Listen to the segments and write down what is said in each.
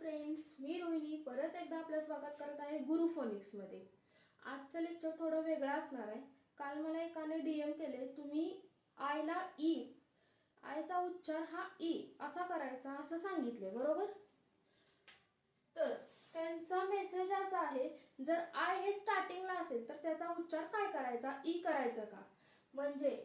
Friends, मी रोहिणी परत एकदा आपलं स्वागत करत आहे गुरु फोनिक्समध्ये। आजचं लेक्चर थोडं वेगळं असणार आहे। काल मला एकाने डीएम केले, तुम्ही आयला ई, आयचा उच्चार हा ई असा करायचा असं सांगितले, बरोबर? तर त्यांचा मेसेज असा आहे, जर आय हे स्टार्टिंगला असेल तर त्याचा उच्चार काय करायचा, ई करायचा का? म्हणजे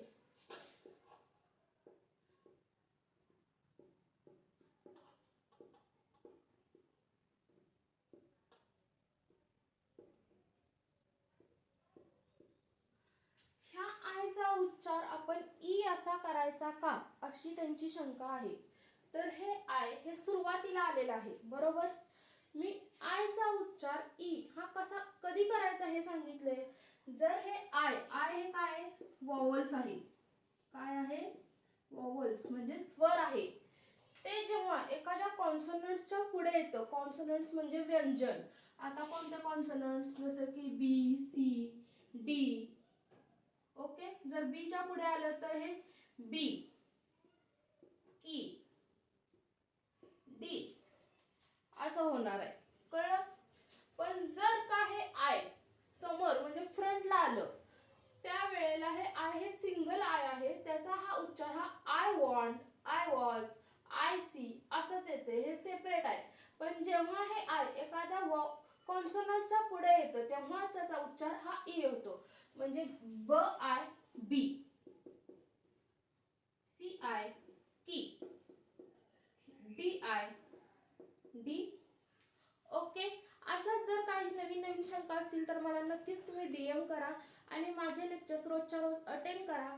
आयचा उच्चार आपण ई असा करायचा का, अशी त्यांची शंका आहे। तर हे आय हे सुरुवातीला आलेलं आहे, बरोबर? मी आयचा उच्चार ई हा कसा कधी करायचा हे सांगितले। जर हे आय हे काय आहे, वॉवल्स आहे। काय आहे? वॉवल्स म्हणजे स्वर आहे। ते जेव्हा एखाद्या कॉन्सोनंट्सच्या पुढे येतं, कॉन्सोनंट्स म्हणजे व्यंजन। आता कोणते कॉन्सोनंट्स, जसं की बी, सी, डी। ओके, जर बी च्या पुढे आलं तर हे बी, ई, डी असं होणार आहे, कळलं? पण जर का हे आय समोर म्हणजे फ्रंटला आलं, त्यावेळेला हे आय हे सिंगल आय आहे, त्याचा हा उच्चार हा I want, I was, I see असंच येते, हे सेपरेट आहे। पण जेव्हा हे आय एखाद्या कॉन्सोनंटच्या पुढे येतं, तेव्हा त्याचा उच्चार हा ई होतो। म्हणजे ब आय बी, सी आय की, डी आय डी। ओके, अशाच जर काही नवीन नवीन शंका असतील तर मला नक्कीच तुम्ही डीएम करा आणि माझे लेक्चर्स रोजच्या रोज अटेंड करा।